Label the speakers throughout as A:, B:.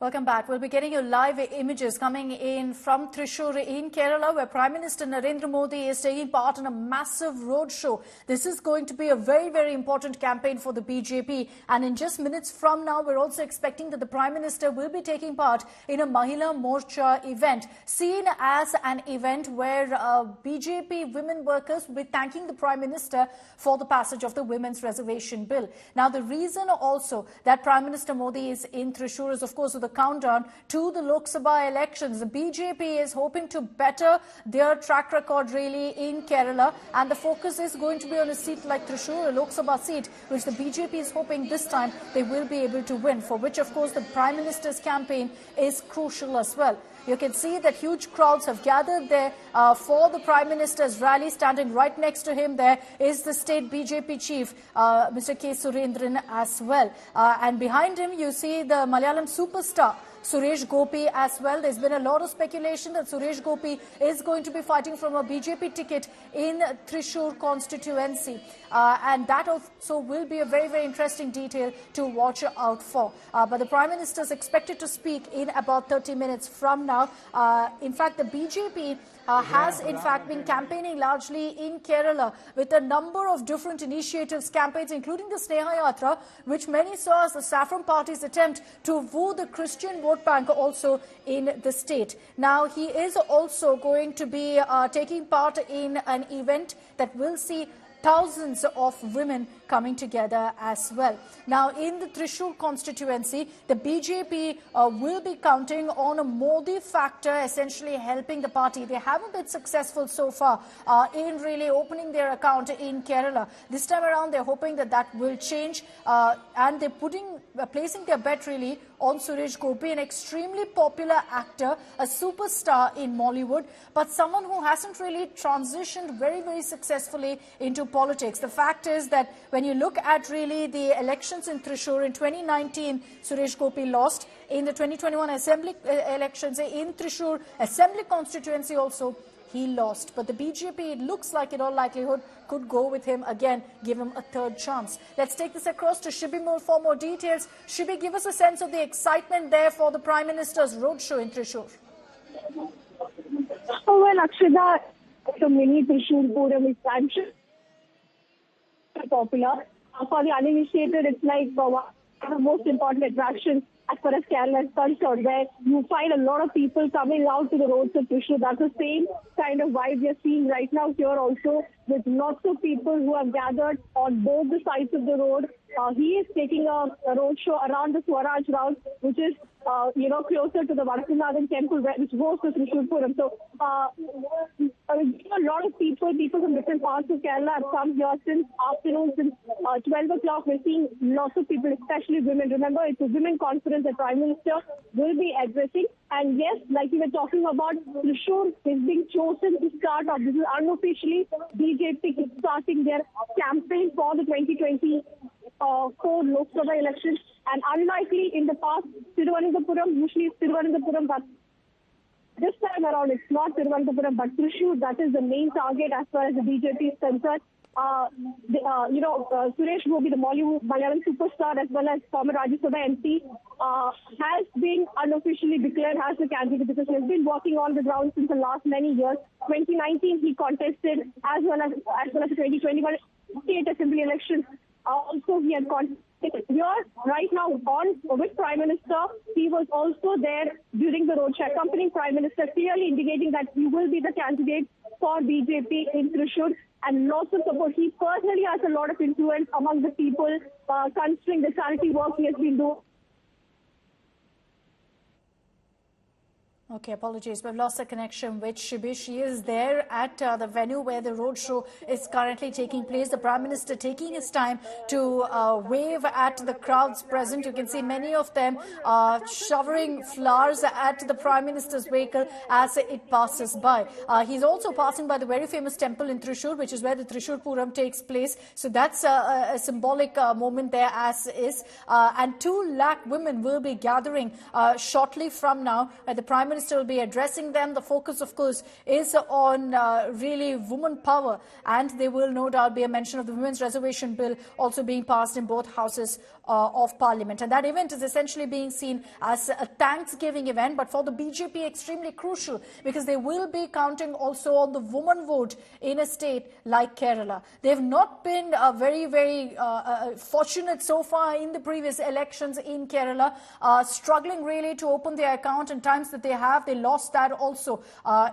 A: Welcome back. We'll be getting you live images coming in from Thrissur in Kerala, where Prime Minister Narendra Modi is taking part in a massive roadshow. This is going to be a very, very important campaign for the BJP. And in just minutes from now, we're also expecting that the Prime Minister will be taking part in a Mahila Morcha event, seen as an event where BJP women workers will be thanking the Prime Minister for the passage of the Women's Reservation Bill. Now, the reason also that Prime Minister Modi is in Thrissur is, of course, the countdown to the Lok Sabha elections. The BJP is hoping to better their track record really in Kerala, and the focus is going to be on a seat like Thrissur, a Lok Sabha seat, which the BJP is hoping this time they will be able to win, for which, of course, the Prime Minister's campaign is crucial as well. You can see that huge crowds have gathered there for the Prime Minister's rally. Standing right next to him there is the state BJP chief, Mr. K. Surendran as well. And behind him you see the Malayalam superstar, Suresh Gopi as well. There's been a lot of speculation that Suresh Gopi is going to be fighting from a BJP ticket in Thrissur constituency. And that also will be a very, very interesting detail to watch out for. But the Prime Minister is expected to speak in about 30 minutes from now. In fact, the BJP has in fact been campaigning largely in Kerala with a number of different initiatives, campaigns, including the Sneha Yatra, which many saw as the Saffron Party's attempt to woo the Christian vote bank also in the state. Now, he is also going to be taking part in an event that will see thousands of women coming together as well. Now, in the Thrissur constituency, the BJP will be counting on a Modi factor, essentially helping the party. They haven't been successful so far in really opening their account in Kerala. This time around, they're hoping that that will change, and they're placing their bet really on Suresh Gopi, an extremely popular actor, a superstar in Bollywood, but someone who hasn't really transitioned very, very successfully into politics. The fact is that when you look at really the elections in Thrissur in 2019, Suresh Gopi lost. In the 2021 assembly elections in Thrissur assembly constituency also, he lost. But the BJP, it looks like in all likelihood, could go with him again, give him a third chance. Let's take this across to Shibi Mool for more details. Shibi, give us a sense of the excitement there for the Prime Minister's roadshow in Thrissur.
B: Oh, well, Akshada, the mini Thrissur Puram is, I'm sure, popular. For the uninitiated, it's like one of the most important attractions as far as Kerala is concerned, where you find a lot of people coming out to the roads of Thrissur. That's the same kind of vibe we are seeing right now here also, with lots of people who have gathered on both the sides of the road. He is taking a road show around the Swaraj route, which is, closer to the Varakunathan temple, which goes to Thrissur Puram. So, a lot of people from different parts of Kerala have come here since afternoon, since 12 o'clock. We're seeing lots of people, especially women. Remember, it's a women conference that Prime Minister will be addressing. And yes, like we were talking about, Thrissur is being chosen to start off. This is unofficially BJP is starting their campaign for the 2024 Lok Sabha elections. And unlikely in the past, Thiruvananthapuram, usually it's Thiruvananthapuram, but this time around it's not Thiruvananthapuram, but Thrissur. That is the main target as far as the BJP is concerned. Suresh Gopi, the Malayalam superstar, as well as former Rajya Sabha MP, has been unofficially declared as the candidate because he has been working on the ground since the last many years. 2019 he contested, as well as the 2021 state assembly elections. Also, he had contested. Here, right now, with Prime Minister, he was also there during the roadshow, accompanying Prime Minister, clearly indicating that he will be the candidate for BJP in Thrissur, and lots of support. He personally has a lot of influence among the people, considering the charity work he has been doing.
A: Okay, apologies. We've lost the connection with Shibi. She is there at the venue where the roadshow is currently taking place. The Prime Minister taking his time to wave at the crowds present. You can see many of them showering flowers at the Prime Minister's vehicle as it passes by. He's also passing by the very famous temple in Thrissur, which is where the Thrissur Puram takes place. So that's a symbolic moment there as is. And 2 lakh women will be gathering shortly from now. The Prime Minister Minister will be addressing them. The focus, of course, is on really woman power, and there will no doubt be a mention of the Women's Reservation Bill also being passed in both houses of Parliament. And that event is essentially being seen as a Thanksgiving event, but for the BJP extremely crucial, because they will be counting also on the woman vote in a state like Kerala. They've not been very fortunate so far in the previous elections in Kerala, struggling really to open their account, and times that they lost that also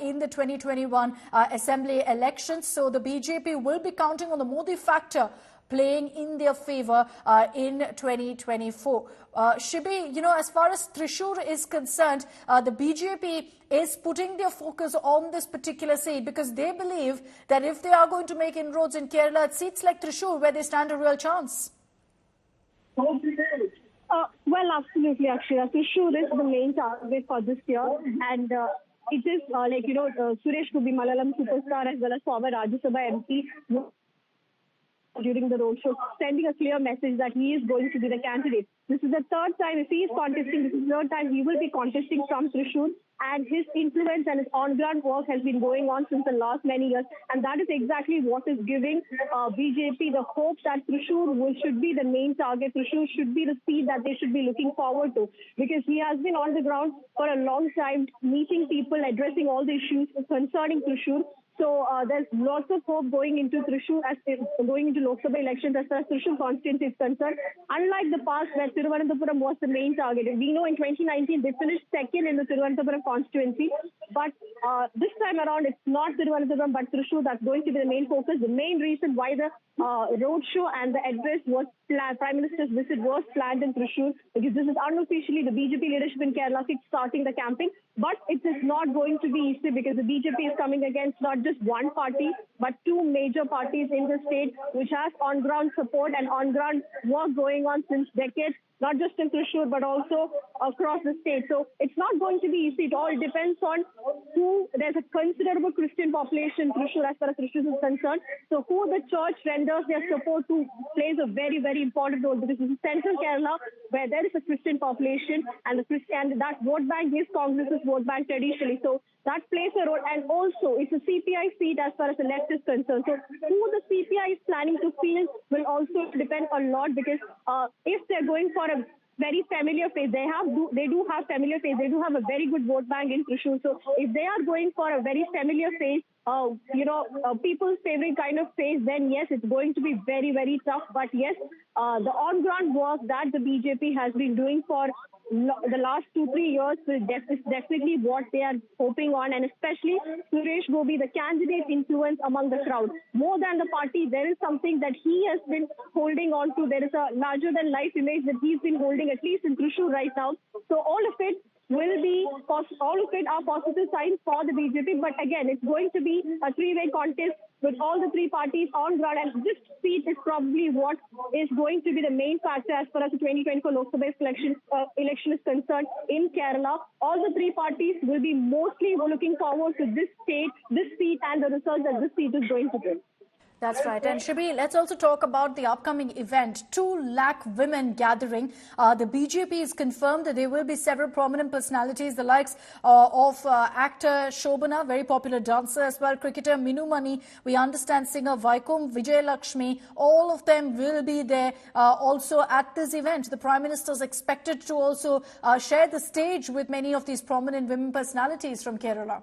A: in the 2021 assembly elections. So the BJP will be counting on the Modi factor playing in their favour in 2024. Shibi, as far as Thrissur is concerned, the BJP is putting their focus on this particular seat because they believe that if they are going to make inroads in Kerala, it's seats like Thrissur where they stand a real chance.
B: Well, absolutely, Akshaya. Thrissur is the main target for this year, and it is Suresh Gopi, Malayalam superstar, as well as former Rajya Sabha MP, during the roadshow, sending a clear message that he is going to be the candidate. This is the third time, if he is contesting, this is the third time he will be contesting from Thrissur, and his influence and his on-ground work has been going on since the last many years, and that is exactly what is giving BJP the hope that Thrissur should be the main target. Thrissur should be the seat that they should be looking forward to, because he has been on the ground for a long time, meeting people, addressing all the issues concerning Thrissur. So there's lots of hope going into Thrissur, going into Lok Sabha elections as far as Thrissur constituency is concerned. Unlike the past where Thiruvananthapuram was the main target. We know in 2019 they finished second in the Thiruvananthapuram constituency. But this time around it's not Thiruvananthapuram but Thrissur that's going to be the main focus. The main reason why the roadshow and the address was planned, Prime Minister's visit was planned in Thrissur, because this is unofficially the BJP leadership in Kerala starting the campaign. But it is not going to be easy because the BJP is coming against not just one party, but two major parties in the state which has on-ground support and on-ground work going on since decades, not just in Thrissur, but also across the state. So it's not going to be easy. It all depends on who. There's a considerable Christian population in Thrissur as far as Thrissur is concerned. So who the church renders their support to plays a very important role, because this is central Kerala where there is a Christian population, and that vote bank is Congress's vote bank traditionally. So that plays a role, and also it's a CPI seat as far as the left is concerned. So who the CPI is planning to field will also depend a lot, because if they're going for a very familiar face, they do have familiar face. They do have a very good vote bank in Thrissur. So if they are going for a very familiar face, people's favorite kind of face, then yes, it's going to be very tough. But yes, the on-ground work that the BJP has been doing for the last 2-3 years is definitely what they are hoping on, and especially Suresh Gopi, the candidate influence among the crowd. More than the party, there is something that he has been holding on to. There is a larger-than-life image that he's been holding, at least in Thrissur right now. So all of it are positive signs for the BJP. But again, it's going to be a three-way contest with all the three parties on ground, and this seat is probably what is going to be the main factor as far as the 2024 Lok Sabha election is concerned in Kerala. All the three parties will be mostly looking forward to this seat, and the results that this seat is going to bring.
A: That's right. And Shibi, let's also talk about the upcoming event, 2 lakh women gathering. The BJP is confirmed that there will be several prominent personalities, the likes of actor Shobana, very popular dancer as well, cricketer Minu Mani, we understand singer Vaikom, Vijay Lakshmi, all of them will be there also at this event. The Prime Minister is expected to also share the stage with many of these prominent women personalities from Kerala.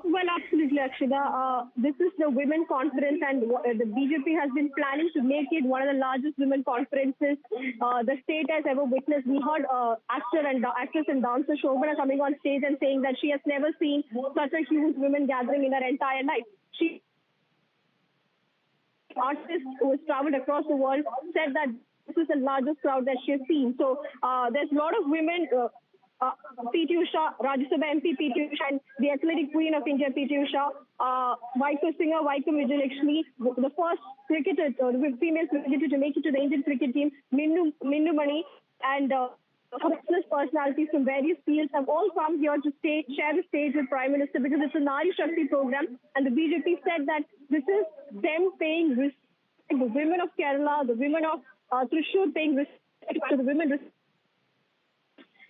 B: Well, absolutely, Akshida. This is the women conference, and the BJP has been planning to make it one of the largest women conferences the state has ever witnessed. We heard actress and dancer Shobana coming on stage and saying that she has never seen such a huge women gathering in her entire life. She, artist who has traveled across the world, said that this is the largest crowd that she has seen. So there's a lot of women. P.T. Usha, Rajya Sabha MP P.T. Usha, and the athletic queen of India, P.T. Usha, singer Vaikom Vijay Lakshmi, the first cricketer, female cricketer to make it to the Indian cricket team, Minu Mani, and business personalities from various fields have all come here to share the stage with Prime Minister, because it's a Nari Shakti program, and the BJP said that this is them paying respect to the women of Kerala, the women of Thrissur paying respect to the women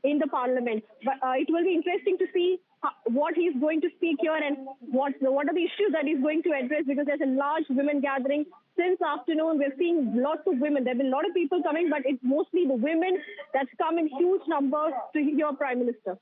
B: in the parliament. But it will be interesting to see what he's going to speak here and what are the issues that he's going to address, because there's a large women gathering since afternoon. We're seeing lots of women. There have been a lot of people coming, but it's mostly the women that's come in huge numbers to hear Prime Minister.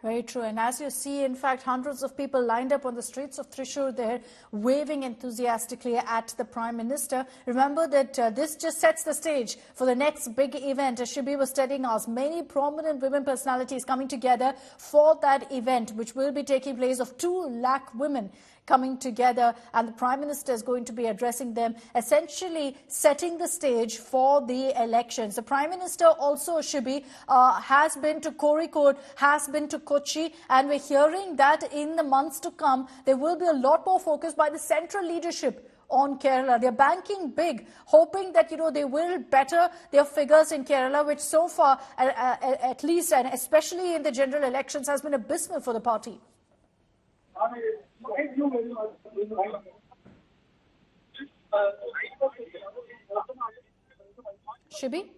A: Very true. And as you see, in fact, hundreds of people lined up on the streets of Thrissur there, waving enthusiastically at the Prime Minister. Remember that this just sets the stage for the next big event. As Shibi was telling us, many prominent women personalities coming together for that event, which will be taking place of 2 lakh women coming together, and the Prime Minister is going to be addressing them, essentially setting the stage for the elections. The Prime Minister also, Shibi, has been to Kozhikode, has been to Kochi, and we're hearing that in the months to come, there will be a lot more focus by the central leadership on Kerala. They're banking big, hoping that, they will better their figures in Kerala, which so far, at least, and especially in the general elections, has been abysmal for the party. Shibi?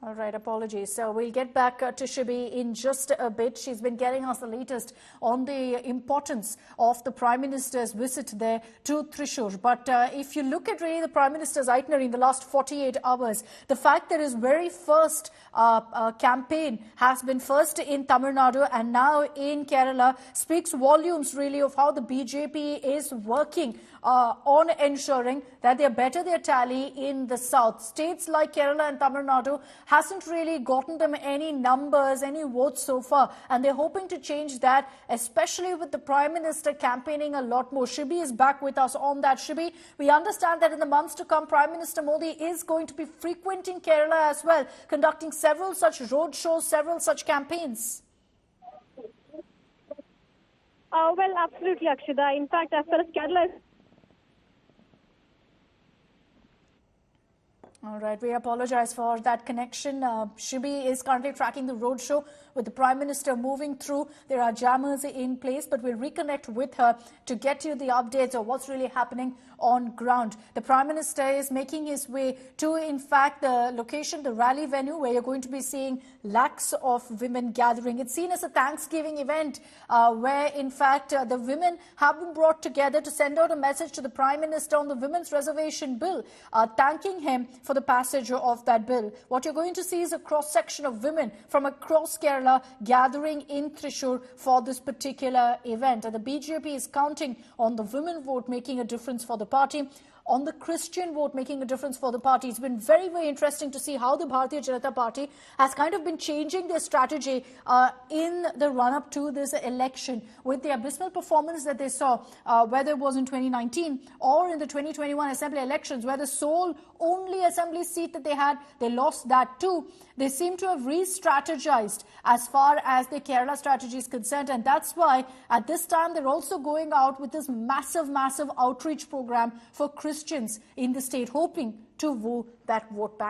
A: All right, apologies. So we'll get back to Shibi in just a bit. She's been getting us the latest on the importance of the Prime Minister's visit there to Thrissur. But if you look at really the Prime Minister's itinerary in the last 48 hours, the fact that his very first campaign has been first in Tamil Nadu and now in Kerala speaks volumes really of how the BJP is working on ensuring that they better their tally in the south. States like Kerala and Tamil Nadu hasn't really gotten them any numbers, any votes so far, and they're hoping to change that, especially with the Prime Minister campaigning a lot more. Shibi is back with us on that. Shibi, we understand that in the months to come, Prime Minister Modi is going to be frequenting Kerala as well, conducting several such road shows, several such campaigns.
B: Well, absolutely, Akshada. In fact, as far as Kerala is...
A: All right, we apologize for that connection. Shibi is currently tracking the roadshow with the Prime Minister moving through. There are jammers in place, but we'll reconnect with her to get you the updates of what's really happening on ground. The Prime Minister is making his way to, in fact, the location, the rally venue, where you're going to be seeing lakhs of women gathering. It's seen as a Thanksgiving event where, in fact, the women have been brought together to send out a message to the Prime Minister on the Women's Reservation Bill, thanking him for the passage of that bill. What you're going to see is a cross-section of women from across Kerala gathering in Thrissur for this particular event. And the BJP is counting on the women vote making a difference for the party, on the Christian vote making a difference for the party. It's been very, very interesting to see how the Bharatiya Janata Party has kind of been changing their strategy in the run-up to this election, with the abysmal performance that they saw, whether it was in 2019 or in the 2021 assembly elections, where the sole only assembly seat that they had, they lost that too. They seem to have re-strategized as far as the Kerala strategy is concerned, and that's why at this time they're also going out with this massive, massive outreach program for Christians in the state, hoping to woo that vote bank.